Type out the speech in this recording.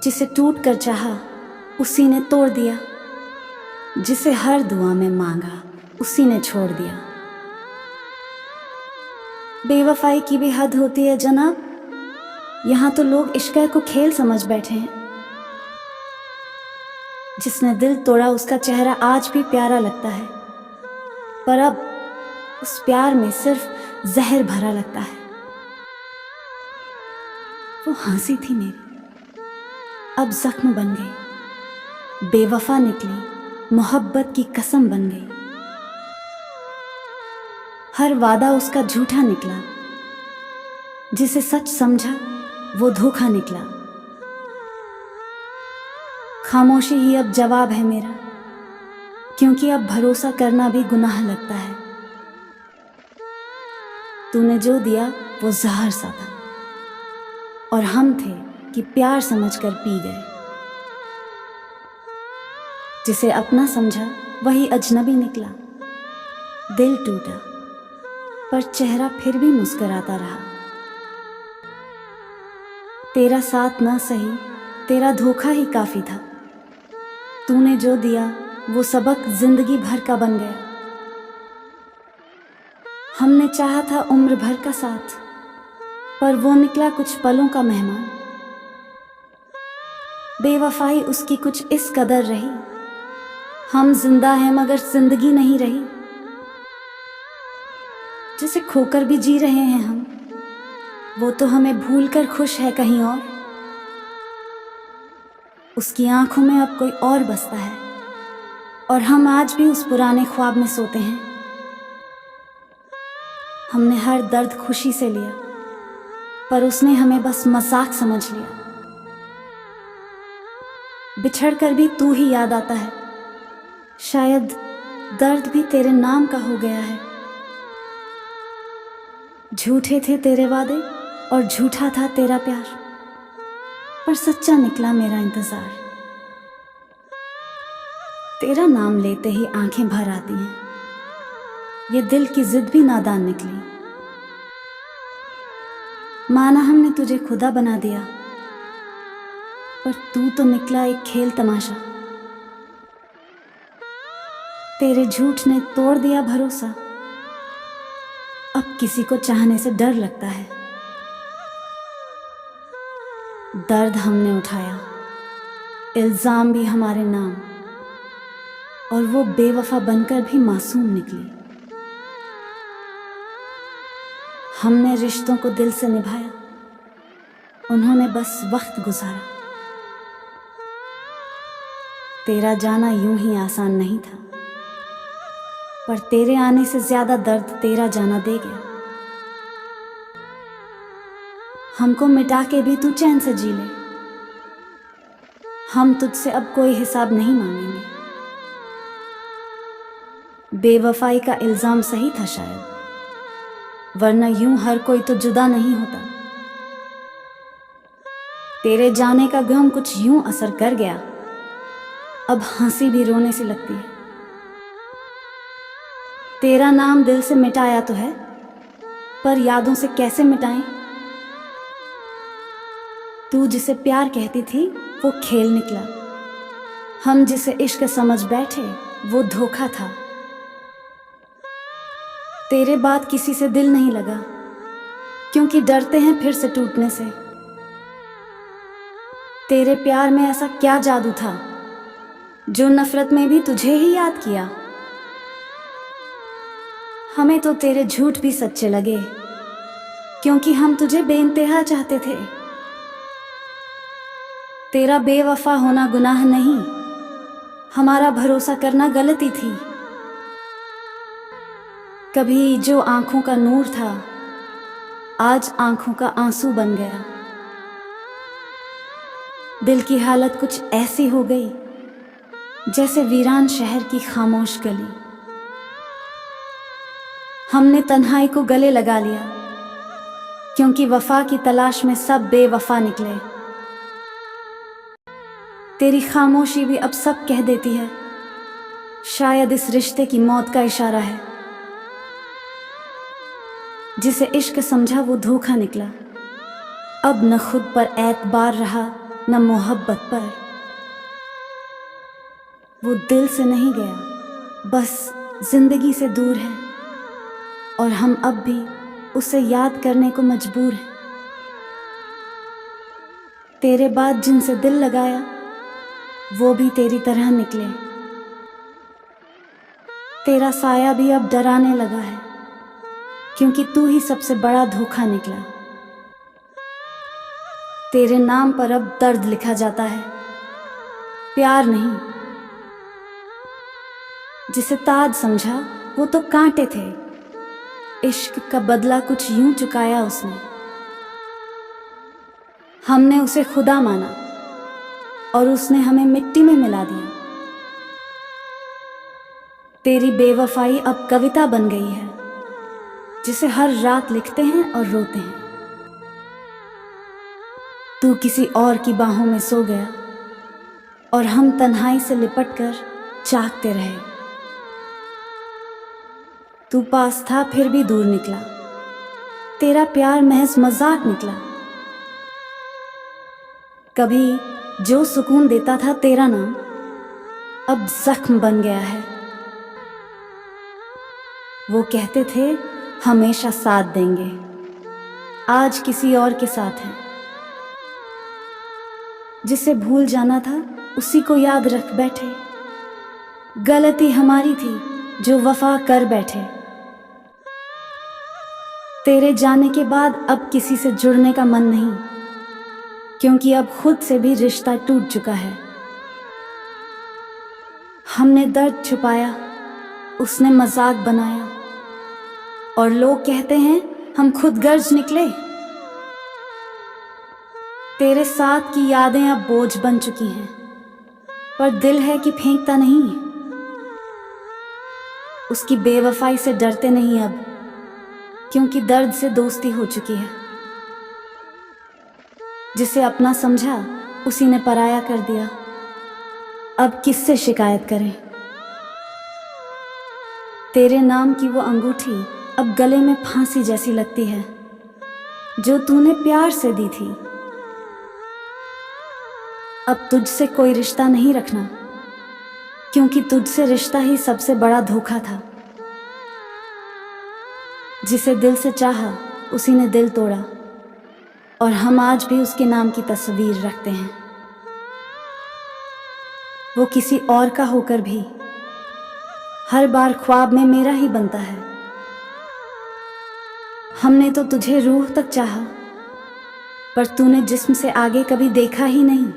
जिसे टूट कर चाहा उसी ने तोड़ दिया, जिसे हर दुआ में मांगा उसी ने छोड़ दिया। बेवफाई की भी हद होती है जनाब, यहाँ तो लोग इश्क को खेल समझ बैठे हैं। जिसने दिल तोड़ा उसका चेहरा आज भी प्यारा लगता है, पर अब उस प्यार में सिर्फ जहर भरा लगता है। वो हंसी थी मेरी, अब जख्म बन गई, बेवफा निकली, मोहब्बत की कसम बन गई। हर वादा उसका झूठा निकला, जिसे सच समझा वो धोखा निकला। खामोशी ही अब जवाब है मेरा, क्योंकि अब भरोसा करना भी गुनाह लगता है। तूने जो दिया वो जहर सा था, और हम थे कि प्यार समझकर पी गए। जिसे अपना समझा वही अजनबी निकला। दिल टूटा पर चेहरा फिर भी मुस्कुराता रहा। तेरा साथ ना सही, तेरा धोखा ही काफी था। तूने जो दिया वो सबक जिंदगी भर का बन गया। हमने चाहा था उम्र भर का साथ, पर वो निकला कुछ पलों का मेहमान। बेवफाई उसकी कुछ इस कदर रही, हम जिंदा हैं मगर जिंदगी नहीं रही। जिसे खोकर भी जी रहे हैं हम, वो तो हमें भूलकर खुश है कहीं और। उसकी आंखों में अब कोई और बसता है, और हम आज भी उस पुराने ख्वाब में सोते हैं। हमने हर दर्द खुशी से लिया, पर उसने हमें बस मजाक समझ लिया। बिछड़कर भी तू ही याद आता है, शायद दर्द भी तेरे नाम का हो गया है। झूठे थे तेरे वादे और झूठा था तेरा प्यार, पर सच्चा निकला मेरा इंतजार। तेरा नाम लेते ही आंखें भर आती हैं, ये दिल की जिद भी नादान निकली। माना हमने तुझे खुदा बना दिया, पर तू तो निकला एक खेल तमाशा। तेरे झूठ ने तोड़ दिया भरोसा, अब किसी को चाहने से डर लगता है। दर्द हमने उठाया, इल्जाम भी हमारे नाम, और वो बेवफा बनकर भी मासूम निकली। हमने रिश्तों को दिल से निभाया, उन्होंने बस वक्त गुजारा। तेरा जाना यूं ही आसान नहीं था, पर तेरे आने से ज्यादा दर्द तेरा जाना दे गया। हमको मिटा के भी तू चैन से जी ले, हम तुझसे अब कोई हिसाब नहीं मांगेंगे। बेवफाई का इल्जाम सही था शायद, वरना यूं हर कोई तो जुदा नहीं होता। तेरे जाने का गम कुछ यूं असर कर गया, अब हंसी भी रोने से लगती है। तेरा नाम दिल से मिटाया तो है, पर यादों से कैसे मिटाएं। तू जिसे प्यार कहती थी वो खेल निकला, हम जिसे इश्क समझ बैठे वो धोखा था। तेरे बाद किसी से दिल नहीं लगा, क्योंकि डरते हैं फिर से टूटने से। तेरे प्यार में ऐसा क्या जादू था, जो नफरत में भी तुझे ही याद किया। हमें तो तेरे झूठ भी सच्चे लगे, क्योंकि हम तुझे बेइंतहा चाहते थे। तेरा बेवफा होना गुनाह नहीं, हमारा भरोसा करना गलती थी। कभी जो आंखों का नूर था, आज आंखों का आंसू बन गया। दिल की हालत कुछ ऐसी हो गई, जैसे वीरान शहर की खामोश गली। हमने तन्हाई को गले लगा लिया, क्योंकि वफा की तलाश में सब बेवफा निकले। तेरी खामोशी भी अब सब कह देती है, शायद इस रिश्ते की मौत का इशारा है। जिसे इश्क समझा वो धोखा निकला, अब न खुद पर एतबार रहा न मोहब्बत पर। वो दिल से नहीं गया, बस जिंदगी से दूर है, और हम अब भी उसे याद करने को मजबूर हैं। तेरे बाद जिनसे दिल लगाया वो भी तेरी तरह निकले। तेरा साया भी अब डराने लगा है, क्योंकि तू ही सबसे बड़ा धोखा निकला। तेरे नाम पर अब दर्द लिखा जाता है, प्यार नहीं। जिसे ताज समझा वो तो कांटे थे, इश्क का बदला कुछ यूं चुकाया उसने। हमने उसे खुदा माना और उसने हमें मिट्टी में मिला दिया। तेरी बेवफाई अब कविता बन गई है, जिसे हर रात लिखते हैं और रोते हैं। तू किसी और की बाहों में सो गया और हम तन्हाई से लिपट कर जागते रहे। तू पास था फिर भी दूर निकला, तेरा प्यार महज मजाक निकला। कभी जो सुकून देता था तेरा नाम, अब जख्म बन गया है। वो कहते थे हमेशा साथ देंगे, आज किसी और के साथ हैं। जिसे भूल जाना था उसी को याद रख बैठे। गलती हमारी थी जो वफा कर बैठे। तेरे जाने के बाद अब किसी से जुड़ने का मन नहीं, क्योंकि अब खुद से भी रिश्ता टूट चुका है। हमने दर्द छुपाया, उसने मजाक बनाया, और लोग कहते हैं हम खुद गर्ज निकले। तेरे साथ की यादें अब बोझ बन चुकी हैं, पर दिल है कि फेंकता नहीं। उसकी बेवफाई से डरते नहीं अब, क्योंकि दर्द से दोस्ती हो चुकी है। जिसे अपना समझा उसी ने पराया कर दिया, अब किससे शिकायत करें। तेरे नाम की वो अंगूठी अब गले में फांसी जैसी लगती है, जो तूने प्यार से दी थी। अब तुझसे कोई रिश्ता नहीं रखना, क्योंकि तुझसे रिश्ता ही सबसे बड़ा धोखा था। जिसे दिल से चाहा उसी ने दिल तोड़ा, और हम आज भी उसके नाम की तस्वीर रखते हैं। वो किसी और का होकर भी हर बार ख्वाब में मेरा ही बनता है। हमने तो तुझे रूह तक चाहा, पर तूने जिस्म से आगे कभी देखा ही नहीं।